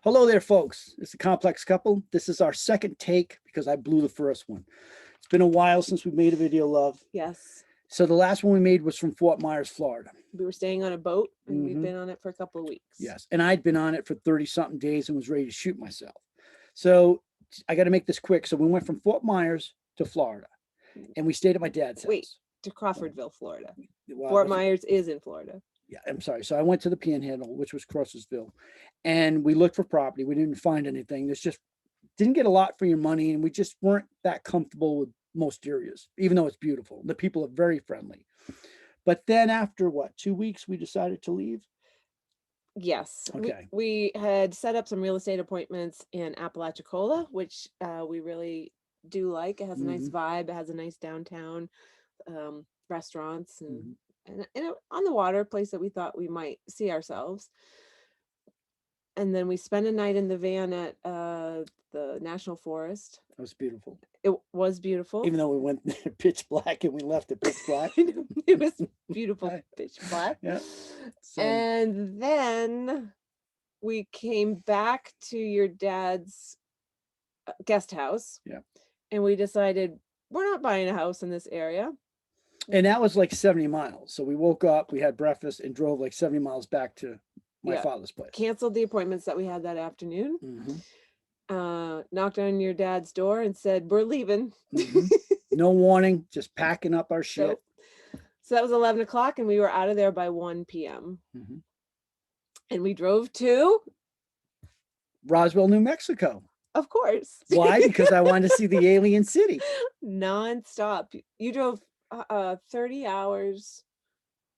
Hello there, folks. It's a complex couple. This is our second take because I blew the first one. It's been a while since we made a video, love. Yes. So the last one we made was from Ft.Myers, Florida. We were staying on a boat and we've been on it for a couple of weeks. Yes. And I'd been on it for 30 something days and was ready to shoot myself. So I got to make this quick. So we went from Ft.Myers to Florida and we stayed at my dad's house. Wait, to Crawfordville, Florida. Well, Ft.Myers is in Florida. Yeah, I'm sorry. So I went to the Panhandle, which was Crawfordville, and we looked for property. We didn't find anything. There's just didn't get a lot for your money, and we just weren't that comfortable with most areas, even though it's beautiful. The people are very friendly. But then after what, 2 weeks, we decided to leave? Yes. Okay. We had set up some real estate appointments in Apalachicola, which we really do like. It has a nice vibe. It has a nice downtown restaurants and on the water, place that we thought we might see ourselves. And then we spent a night in the van at the National Forest. That was beautiful. It was beautiful. Even though we went there pitch black and we left it pitch black. It was beautiful, pitch black. Yeah. So, and then we came back to your dad's guest house. Yeah. And we decided we're not buying a house in this area. And that was like 70 miles. So we woke up, we had breakfast and drove like 70 miles back to my father's place. Canceled the appointments that we had that afternoon. Knocked on your dad's door and said, we're leaving. No warning, just packing up our shit. So that was 11 o'clock and we were out of there by 1 p.m. And we drove to Roswell, New Mexico. Of course. Why? Because I wanted to see the alien city. Non-stop. You drove 30 hours,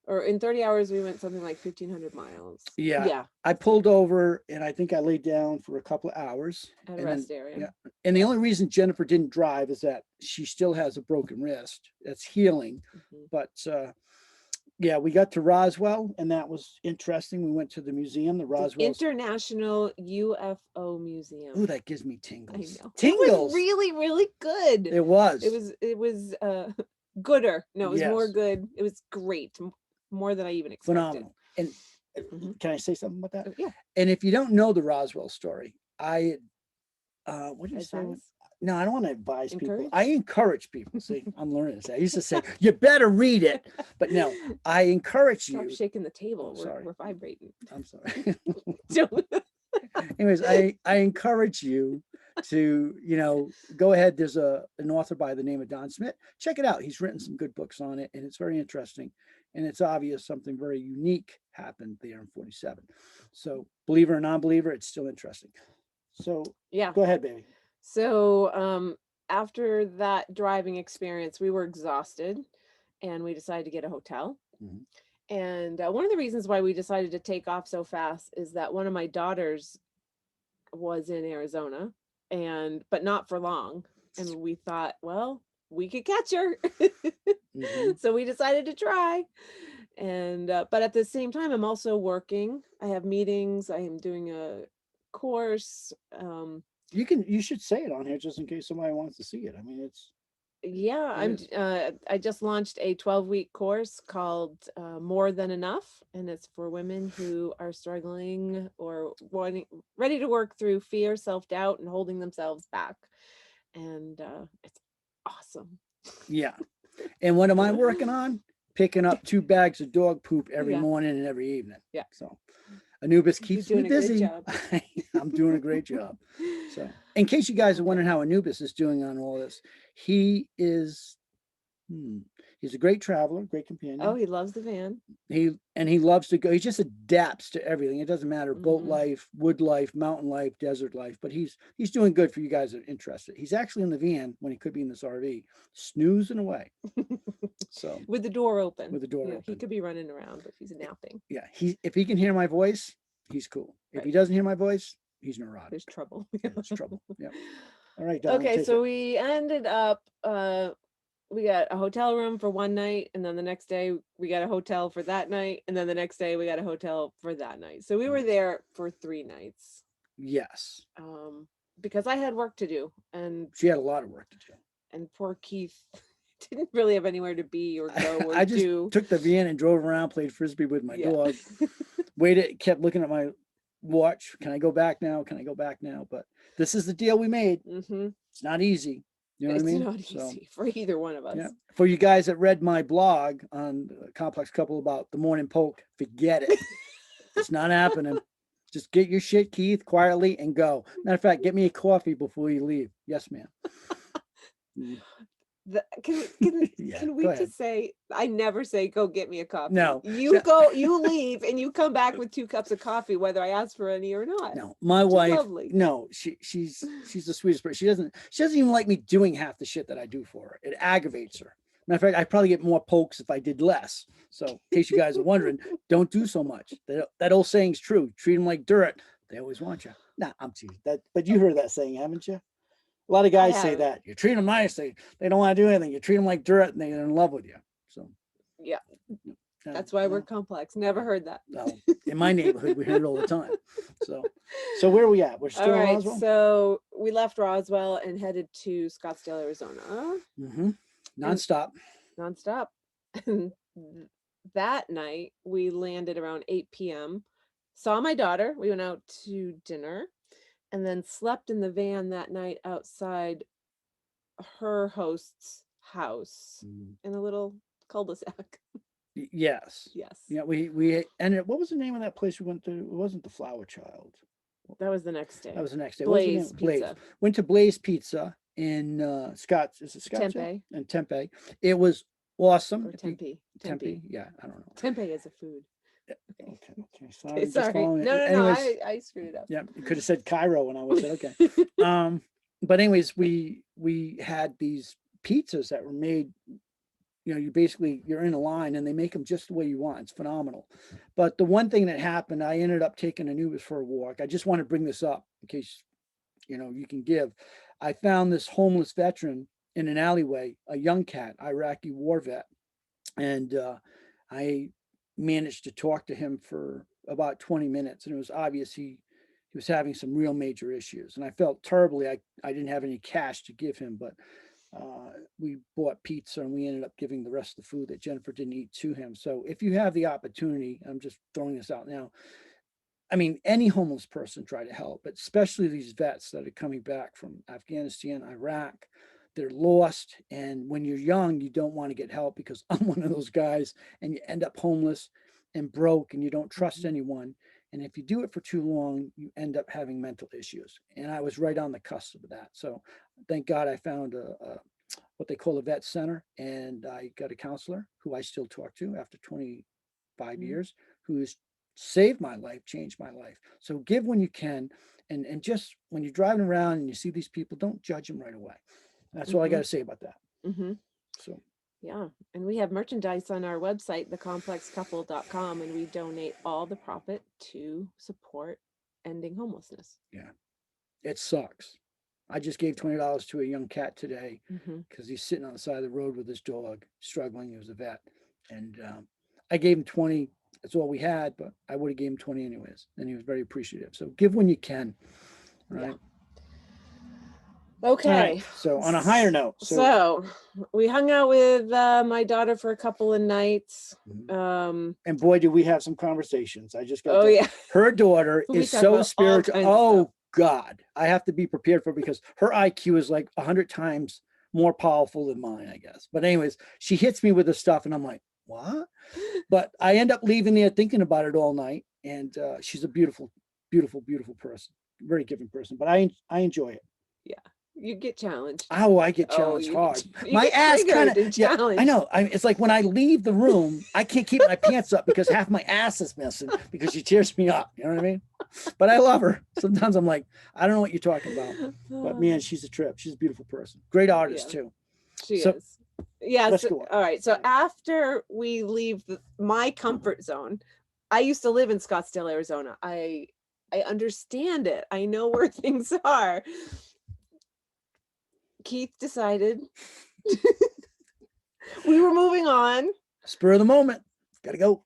or in 30 hours we went something like 1,500 miles. Yeah. I pulled over and I think I laid down for a couple of hours at a rest area. Yeah. And the only reason Jennifer didn't drive is that she still has a broken wrist. That's healing. But yeah, we got to Roswell and that was interesting. We went to the museum, the Roswell International UFO Museum. Oh, that gives me tingles. I know. Tingles. It was really, really good. It was. It was gooder. No, it was more good. It was great. More than I even expected. Phenomenal. And can I say something about that? Yeah. And if you don't know the Roswell story, what do you say? No, I don't want to advise people. I encourage people. See, I'm learning this. I used to say, you better read it. But no, I encourage you. Stop shaking the table. Oh, sorry. We're vibrating. I'm sorry. Anyways, I encourage you to, go ahead. There's an author by the name of Don Smith. Check it out. He's written some good books on it, and it's very interesting. And it's obvious something very unique happened there in 47. So believer or non-believer, it's still interesting. So yeah, go ahead, baby. So after that driving experience, we were exhausted and we decided to get a hotel. And one of the reasons why we decided to take off so fast is that one of my daughters was in Arizona but not for long. And we thought, well, we could catch her. So we decided to try. And but at the same time, I'm also working. I have meetings. I am doing a course. You should say it on here just in case somebody wants to see it. I mean, it's I just launched a 12-week course called More Than Enough, and it's for women who are struggling or ready to work through fear, self-doubt, and holding themselves back. And it's awesome. Yeah. And what am I working on? Picking up 2 bags of dog poop every morning and every evening. Yeah. So Anubis keeps me busy. I'm doing a great job. So in case you guys are wondering how Anubis is doing on all this, he is he's a great traveler, great companion. Oh, he loves the van. He loves to go. He just adapts to everything. It doesn't matter, boat life, wood life, mountain life, desert life, but he's doing good for you guys that are interested. He's actually in the van when he could be in this RV, snoozing away. So with the door open. With the door open. He could be running around, but he's napping. Yeah. If he can hear my voice, he's cool. If he doesn't hear my voice, he's neurotic. There's trouble. There's trouble. Yeah. All right. Don, okay. So we ended up, we got a hotel room for one night, and then the next day we got a hotel for that night, and then the next day we got a hotel for that night. So we were there for 3 nights. Yes. Because I had work to do, and she had a lot of work to do. And poor Keith didn't really have anywhere to be or go or I just took the van and drove around, played frisbee with my dog. Waited, kept looking at my watch. Can I go back now? Can I go back now? But this is the deal we made. It's not easy. You know what I mean? It's not easy for either one of us. Yeah. For you guys that read my blog on Complex Couple about the morning poke, forget it. It's not happening. Just get your shit, Keith, quietly and go. Matter of fact, get me a coffee before you leave. Yes, ma'am. Can we just say, I never say go get me a coffee. No, you leave and you come back with 2 cups of coffee, whether I ask for any or not. No, my wife, no, she's the sweetest person. She doesn't even like me doing half the shit that I do for her. It aggravates her. Matter of fact, I probably get more pokes if I did less. So in case you guys are wondering, don't do so much. That old saying's true. Treat them like dirt. They always want you. Nah, I'm teasing that, but you heard that saying, haven't you? A lot of guys say that. You treat them nice, they don't want to do anything. You treat them like dirt and they're in love with you. So yeah, that's why we're complex. Never heard that. No, in my neighborhood, we hear it all the time. So where are we at? We're still in Roswell? So we left Roswell and headed to Scottsdale, Arizona. Nonstop. And that night we landed around 8 p.m. Saw my daughter. We went out to dinner. And then slept in the van that night outside her host's house in a little cul-de-sac. Yes. Yeah, we and what was the name of that place we went to? It wasn't the Flower Child. That was the next day. Blaze Pizza. Went to Blaze Pizza in Scottsdale? Tempe. In Tempe. It was awesome. Or Tempe. Yeah, I don't know. Tempe is a food. Okay. Sorry. No. I screwed it up. Yeah, you could have said Cairo when I was okay. But anyways, we had these pizzas that were made. You know, you're in a line and they make them just the way you want. It's phenomenal. But the one thing that happened, I ended up taking Anubis for a walk. I just want to bring this up in case you can give. I found this homeless veteran in an alleyway, a young cat, Iraqi war vet, and I managed to talk to him for about 20 minutes, and it was obvious he was having some real major issues, and I felt terribly. I didn't have any cash to give him, but we bought pizza and we ended up giving the rest of the food that Jennifer didn't eat to him. So if you have the opportunity, I'm just throwing this out now. I mean, any homeless person try to help, but especially these vets that are coming back from Afghanistan, Iraq. They're lost, and when you're young, you don't want to get help, because I'm one of those guys, and you end up homeless and broke, and you don't trust anyone. And if you do it for too long, you end up having mental issues. And I was right on the cusp of that. So thank God I found what they call a vet center, and I got a counselor who I still talk to after 25 years, who has saved my life, changed my life. So give when you can, and just when you're driving around and you see these people, don't judge them right away. That's all I got to say about that. So yeah, and we have merchandise on our website, thecomplexcouple.com, and we donate all the profit to support ending homelessness. Yeah, it sucks. I just gave $20 to a young cat today because he's sitting on the side of the road with his dog, struggling. He was a vet, and I gave him 20. That's all we had, but I would have gave him 20 anyways, and he was very appreciative. So give when you can, right? Yeah. Okay. Right. So on a higher note, so we hung out with my daughter for a couple of nights. And boy, did we have some conversations. I just got her daughter is so spiritual. Oh God, I have to be prepared for, because her IQ is like 100 times more powerful than mine, I guess. But anyways, she hits me with the stuff and I'm like, what? But I end up leaving there thinking about it all night. And she's a beautiful, beautiful, beautiful person, very giving person, but I enjoy it. Yeah. You get challenged. Oh, I get challenged hard. My ass kind of, I know. It's like when I leave the room, I can't keep my pants up because half my ass is missing because she tears me up. You know what I mean? But I love her. Sometimes I'm like, I don't know what you're talking about. But man, she's a trip. She's a beautiful person. Great artist too. She is. Yeah. So, all right. So after we leave my comfort zone, I used to live in Scottsdale, Arizona. I understand it. I know where things are. Keith decided we were moving on. Spur of the moment. Gotta go.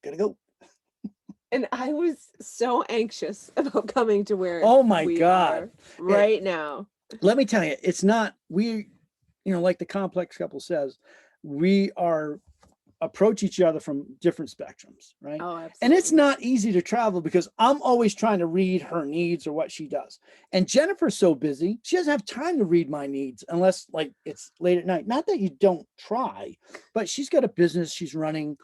And I was so anxious about coming to where we God right now. Let me tell you, it's not, like the complex couple says, we are approach each other from different spectrums, right? Oh, absolutely. And it's not easy to travel because I'm always trying to read her needs or what she does. And Jennifer's so busy, she doesn't have time to read my needs unless like it's late at night. Not that you don't try, but she's got a business she's running.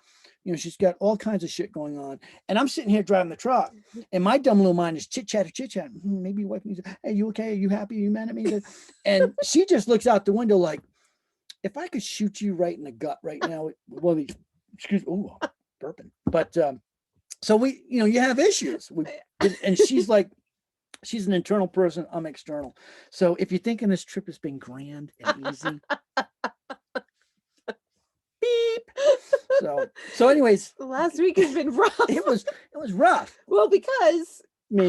You know, she's got all kinds of shit going on. And I'm sitting here driving the truck and my dumb little mind is chit chat. Maybe your wife needs, hey, you okay? Are you happy? Are you mad at me? And she just looks out the window like, if I could shoot you right in the gut right now, well, excuse me, oh, burping. But so we, you know, you have issues. And she's like, she's an internal person. I'm external. So if you're thinking this trip has been grand and easy, beep. So anyways, last week has been rough. It was rough. Well, because Me?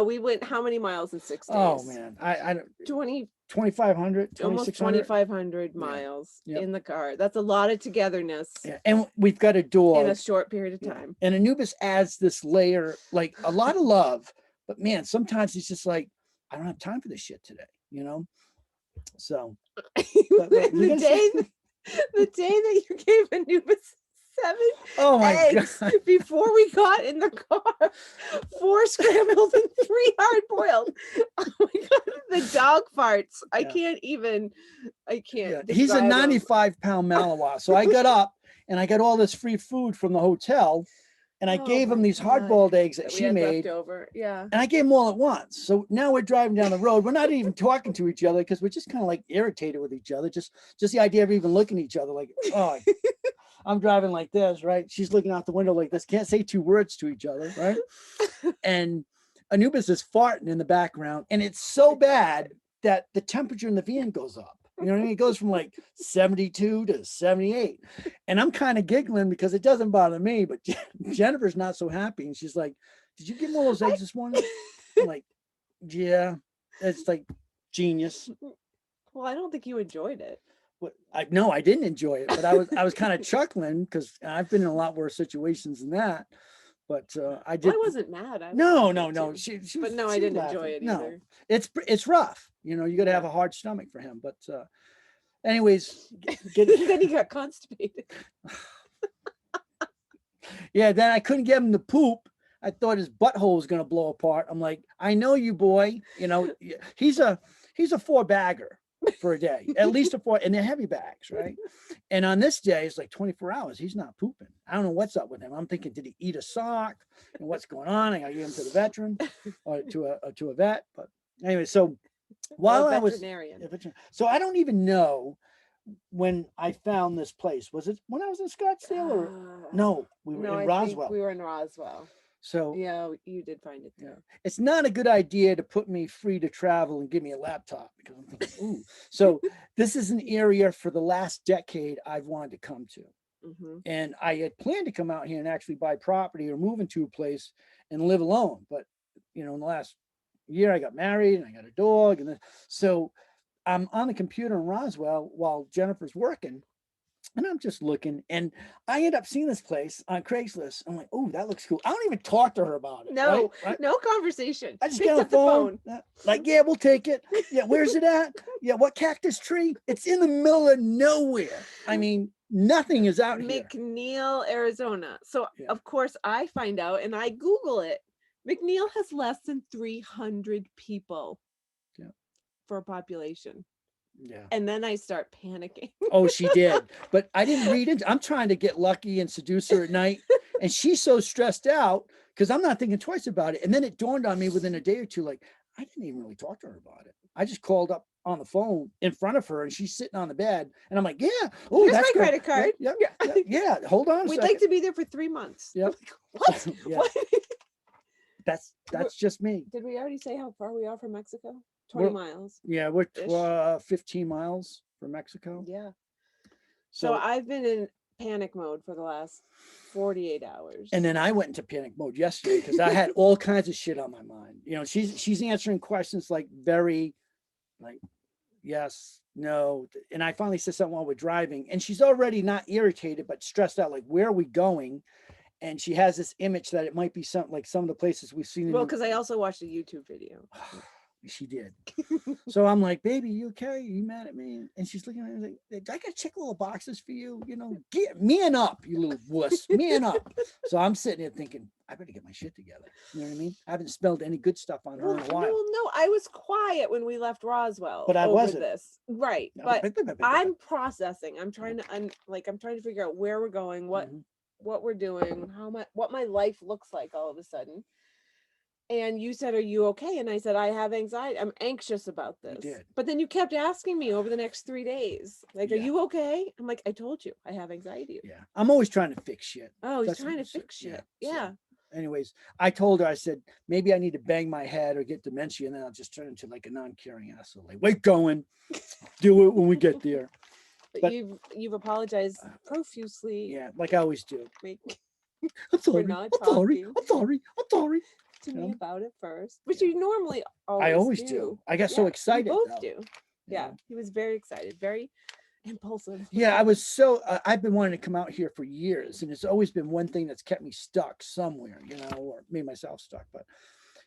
we went how many miles in 6 days? Oh man, I 2,500, almost 2,500 miles in the car. That's a lot of togetherness. Yeah, and we've got a dog in a short period of time. And Anubis adds this layer, like a lot of love, but man, sometimes it's just like, I don't have time for this shit today, you know? So the day that you gave Anubis 7 eggs God. before we got in the car, 4 scrambled and 3 hard boiled. Oh my God, the dog farts. I can't. Yeah. He's a 95-pound Malinois. So I got up and I got all this free food from the hotel and I gave him these hard-boiled eggs that she made. Over. Yeah. And I gave them all at once. So now we're driving down the road. We're not even talking to each other because we're just kind of like irritated with each other. Just the idea of even looking at each other like, oh, I'm driving like this, right? She's looking out the window like this. Can't say 2 words to each other, right? And Anubis is farting in the background. And it's so bad that the temperature in the van goes up. You know what I mean? It goes from like 72 to 78. And I'm kind of giggling because it doesn't bother me, but Jennifer's not so happy. And she's like, did you give me all those eggs this morning? I'm like, yeah, it's like genius. Well, I don't think you enjoyed it. No, I didn't enjoy it, but I was kind of chuckling because I've been in a lot worse situations than that. But I did. Well, I wasn't mad. No. She but no, I didn't enjoy it either. It's rough. You know, you got to have a hard stomach for him. But anyways, then he got constipated. Yeah, then I couldn't get him to poop. I thought his butthole was going to blow apart. I'm like, I know you, boy. You know, he's a 4-bagger. For a day, at least a 4, and they're heavy bags, right? And on this day, it's like 24 hours. He's not pooping. I don't know what's up with him. I'm thinking, did he eat a sock? And what's going on? I got to get him to the veteran or to a vet. But anyway, so while I was, so I don't even know when I found this place. Was it when I was in Scottsdale or no? We were in Roswell. We were in Roswell. So yeah, you did find it there. Yeah. It's not a good idea to put me free to travel and give me a laptop because I'm thinking, ooh. So this is an area for the last decade I've wanted to come to. Mm-hmm. And I had planned to come out here and actually buy property or move into a place and live alone. But, you know, in the last year I got married and I got a dog. And so I'm on the computer in Roswell while Jennifer's working. And I'm just looking, and I end up seeing this place on Craigslist. I'm like, oh, that looks cool. I don't even talk to her about it. No, right? No conversation. I just get on the phone. Like, yeah, we'll take it. Yeah, where's it at? Yeah, what cactus tree? It's in the middle of nowhere. I mean, nothing is out here. McNeal, Arizona. So, of course, I find out, and I Google it. McNeal has less than 300 people for a population. Yeah. And then I start panicking. Oh, she did. But I didn't read it. I'm trying to get lucky and seduce her at night. And she's so stressed out because I'm not thinking twice about it. And then it dawned on me within a day or two, like, I didn't even really talk to her about it. I just called up on the phone in front of her and she's sitting on the bed. And I'm like, yeah. Oh, here's that's my credit card. Yeah. Hold on. We'd like to be there for 3 months. Yep. What? Yeah. What? That's just me. Did we already say how far we are from Mexico? 20 miles. Yeah, we're 15 miles from Mexico. Yeah. So I've been in panic mode for the last 48 hours. And then I went into panic mode yesterday because I had all kinds of shit on my mind. You know, she's answering questions like very like yes, no. And I finally said something while we're driving and she's already not irritated but stressed out like where are we going? And she has this image that it might be something like some of the places we've seen. Well, because I also watched a YouTube video. She did. So I'm like, baby, you okay? Are you mad at me? And she's looking at me like, I got check little boxes for you. You know, get man up, you little wuss, man up. So I'm sitting there thinking, I better get my shit together. You know what I mean? I haven't spelled any good stuff on her in a while. No, I was quiet when we left Roswell But I over wasn't. this. Right. But I'm processing. I'm trying to I'm trying to figure out where we're going, what we're doing, what my life looks like all of a sudden. And you said, are you okay? And I said, I have anxiety. I'm anxious about this. You did. But then you kept asking me over the next 3 days, like, are you okay? I'm like, I told you I have anxiety. Yeah. I'm always trying to fix shit. Oh, he's trying to fix shit. Yeah. So, anyways, I told her, I said, maybe I need to bang my head or get dementia, and then I'll just turn into like a non-caring asshole. Like, wait, going, do it when we get there. But you've apologized profusely. Yeah, like I always do. I'm sorry. I'm sorry to me about it first, which you normally always do. I got so excited. We both do. Yeah, he was very excited, very impulsive. Yeah, I was so. I've been wanting to come out here for years, and it's always been one thing that's kept me stuck somewhere, you know, or made myself stuck. But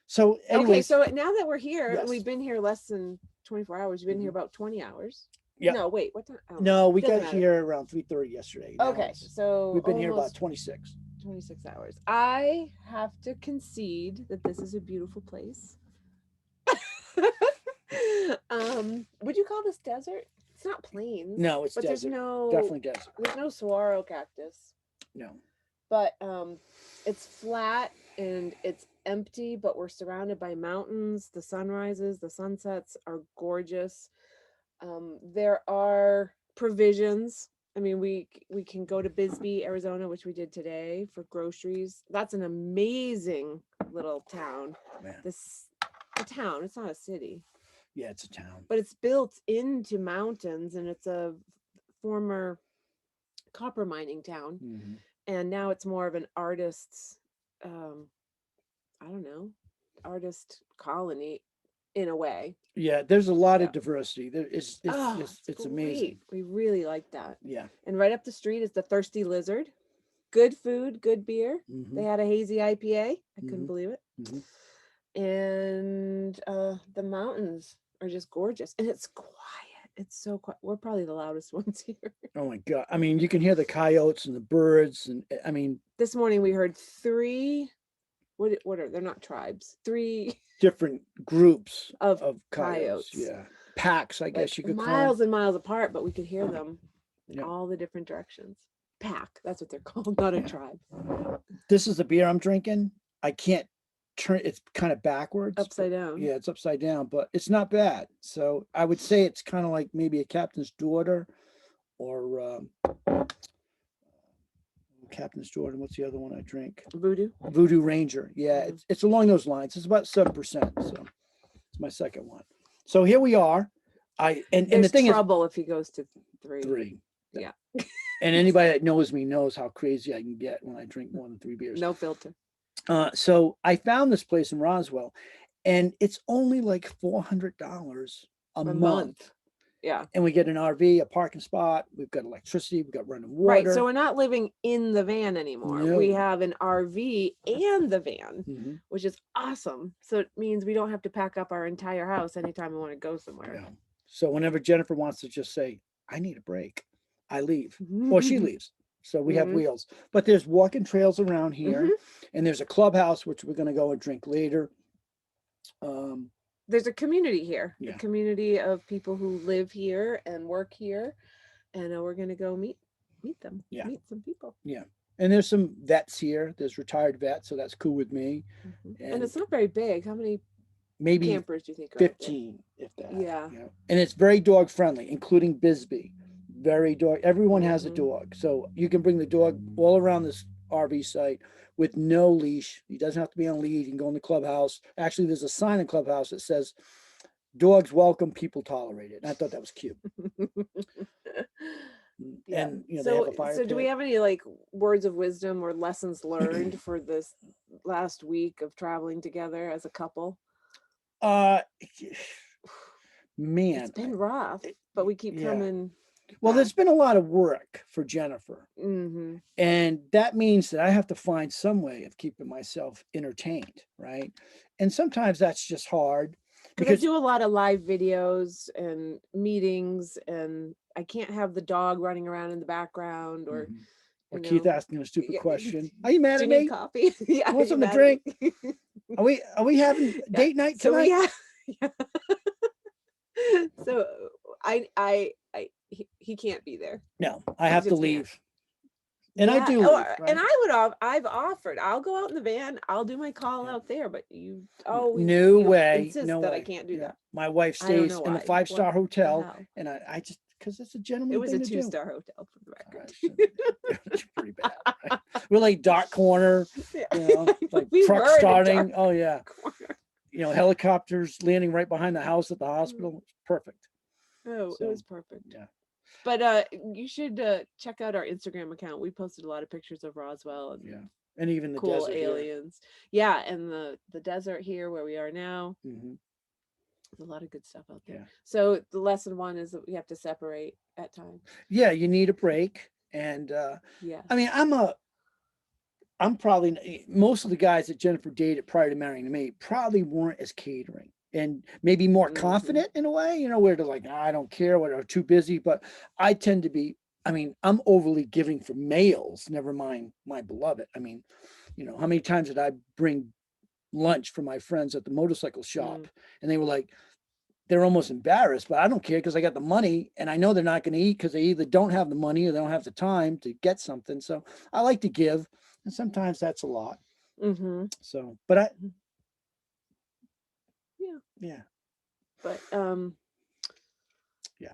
so anyway. Okay, so now that we're here, and we've been here less than 24 hours. You've been here about 20 hours. Yeah. No, wait. What time? No, we got here around 3:30 yesterday. Okay, so we've been here about 26 hours. I have to concede that this is a beautiful place. Would you call this desert? It's not plains. No, it's but desert. There's definitely desert. There's no saguaro cactus. No. But it's flat and it's empty, but we're surrounded by mountains. The sunrises, the sunsets are gorgeous. There are provisions. I mean, we can go to Bisbee, Arizona, which we did today for groceries. That's an amazing little town. Man. A town, it's not a city. Yeah, it's a town. But it's built into mountains, and it's a former copper mining town. Mm-hmm. And now it's more of an artist's, artist colony in a way. Yeah, there's a lot of diversity. It's amazing. Great. We really like that. Yeah. And right up the street is the Thirsty Lizard. Good food, good beer. Mm-hmm. They had a hazy IPA. I couldn't believe it. Mm-hmm. And the mountains are just gorgeous. And it's quiet. It's so quiet. We're probably the loudest ones here. Oh my God. I mean, you can hear the coyotes and the birds. And I mean, this morning we heard 3, what are, they're not tribes, 3 different groups of coyotes. Yeah. Packs, I guess you could call them. Miles and miles apart, but we could hear them in all the different directions. Pack, that's what they're called, not a tribe. This is the beer I'm drinking. I can't turn, it's kind of backwards. Upside down. Yeah, it's upside down, but it's not bad. So I would say it's kind of like maybe a captain's daughter or captain's daughter. What's the other one I drink? Voodoo Ranger. Yeah, it's along those lines. It's about 7%. So it's my second one. So here we are. And the thing trouble if he goes to 3. Yeah. And anybody that knows me knows how crazy I can get when I drink more than 3 beers. No filter. So I found this place in Roswell, and it's only like $400 a month. Yeah. And we get an RV, a parking spot. We've got electricity. We've got running water. Right. So we're not living in the van anymore. No. We have an RV and the van, which is awesome. So it means we don't have to pack up our entire house anytime we want to go somewhere. Yeah. So whenever Jennifer wants to just say, I need a break, I leave. Or she leaves. So we have wheels. But there's walking trails around here. And there's a clubhouse, which we're going to go and drink later. There's a community here. Yeah. A community of people who live here and work here. And we're going to go meet them. Yeah. Meet some people. Yeah. And there's some vets here. There's retired vets. So that's cool with me. And it's not very big. How many maybe campers do you think are 15, if that? Yeah. You know? And it's very dog friendly, including Bisbee. Very dog. Everyone has a dog. So you can bring the dog all around this RV site with no leash. He doesn't have to be on lead. You can go in the clubhouse. Actually, there's a sign in the clubhouse that says, dogs welcome, people tolerated. And I thought that was cute. And they have a fire so do we have any words of wisdom or lessons learned for this last week of traveling together as a couple? Man, it's been rough, but we keep coming. Well, there's been a lot of work for Jennifer. And that means that I have to find some way of keeping myself entertained, right? And sometimes that's just hard. because I do a lot of live videos and meetings, and I can't have the dog running around in the background, or or Keith asking a stupid question. Are you mad do at you need me? coffee? Yeah, I want something to drink. Are we having date night so tonight? So he can't be there. No, I He have to just leave. can't. And I do leave, right? And I've offered, I'll go out in the van, I'll do my call out there, but you always no way, insist no that way. I can't do that. My wife I don't stays know in a why. 5-star hotel, Wow. and I just, because it's a It gentleman was a thing to do. 2-star hotel, for the record. It's pretty bad, right? We're like dark corner, Yeah. like We truck were in a starting. dark Oh yeah, corner. helicopters landing right behind the house at the hospital. Perfect. Oh, So, it was perfect. yeah. But you should check out our Instagram account. We posted a lot of pictures of Roswell and and even the cool desert aliens. Here. Yeah, and the desert here where we are now. There's a lot of good stuff out there. Yeah. So the lesson 1 is that we have to separate at times. Yeah, you need a break. And yeah, I mean, I'm probably, most of the guys that Jennifer dated prior to marrying me probably weren't as catering and maybe more confident in a way, where they're like, I don't care, whatever, too busy. But I tend to be, I mean, I'm overly giving for males, never mind my beloved. I mean, how many times did I bring lunch for my friends at the motorcycle shop and they were like, they're almost embarrassed, but I don't care because I got the money and I know they're not going to eat because they either don't have the money or they don't have the time to get something. So I like to give, and sometimes that's a lot. So, but yeah. But yeah.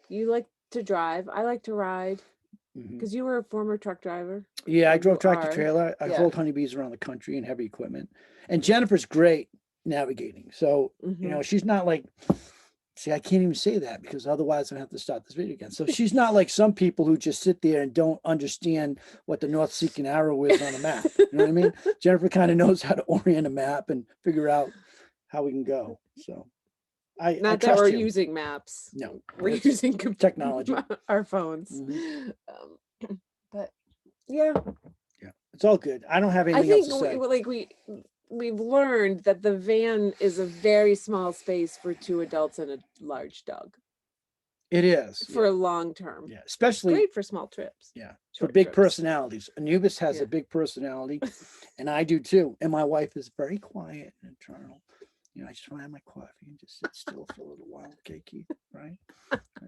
You like to drive. I like to ride because you were a former truck driver. Yeah, I drove tractor trailer. I hauled honeybees around the country and heavy equipment. And Jennifer's great navigating. So, she's not like, see, I can't even say that because otherwise I have to start this video again. So she's not like some people who just sit there and don't understand what the North Seeking Arrow is on a map. You know what I mean? Jennifer kind of knows how to orient a map and figure out how we can go. So I not trust that we're you. using maps. No, we're using technology, our phones. But yeah, it's all good. I don't have anything else to say. Like we've learned that the van is a very small space for 2 adults and a large dog. It is for long term. Yeah, especially great for small trips. Yeah, for big personalities. Anubis has a big personality, and I do too. And my wife is very quiet and internal. I just want to have my coffee and just sit still for a little while, okay, Keith, right?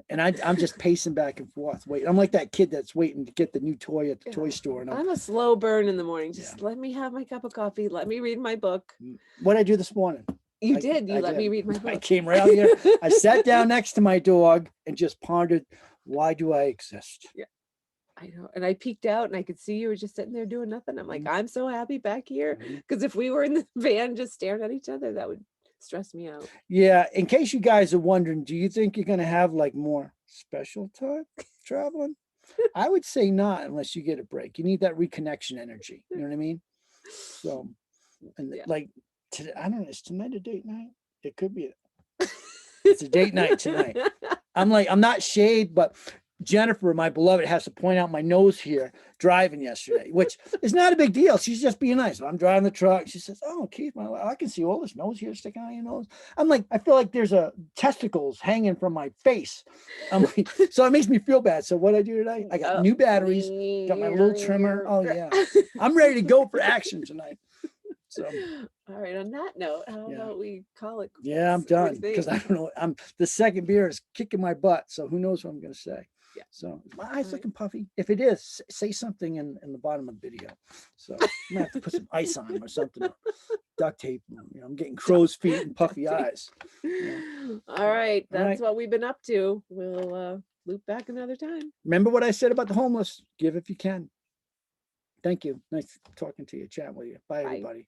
And I'm just pacing back and forth. I'm like that kid that's waiting to get the new toy at the toy store. And I'm a slow burn in the morning. Just let me have my cup of coffee. Let me read my book. What I do this morning? You did. You let me read my book. I came right out here. I sat down next to my dog and just pondered, why do I exist? Yeah. I know. And I peeked out and I could see you were just sitting there doing nothing. I'm like, I'm so happy back here. Because if we were in the van just staring at each other, that would stress me out. Yeah. In case you guys are wondering, do you think you're going to have like more special time traveling? I would say not unless you get a break. You need that reconnection energy. You know what I mean? So, and like, today, I don't know, is tonight a date night? It could be. It's a date night tonight. I'm not shade, but Jennifer, my beloved, has to point out my nose here driving yesterday, which is not a big deal. She's just being nice. I'm driving the truck. She says, "Oh, Keith, I can see all this nose here sticking out of your nose." I'm like, I feel like there's a testicles hanging from my face. I'm like, so it makes me feel bad. So what I do today, I got new batteries, got my little trimmer. Oh yeah, I'm ready to go for action tonight. So, all right. On that note, how about we call it? Yeah, I'm done because I don't know. The second beer is kicking my butt, so who knows what I'm going to say. Yeah. So my eyes looking puffy. If it is, say something in the bottom of the video. So I'm gonna have to put some ice on or something. Or duct tape. I'm getting crow's feet and puffy eyes. All right, that's what we've been up to. We'll loop back another time. Remember what I said about the homeless? Give if you can. Thank you. Nice talking to you. Chat with you. Bye, everybody.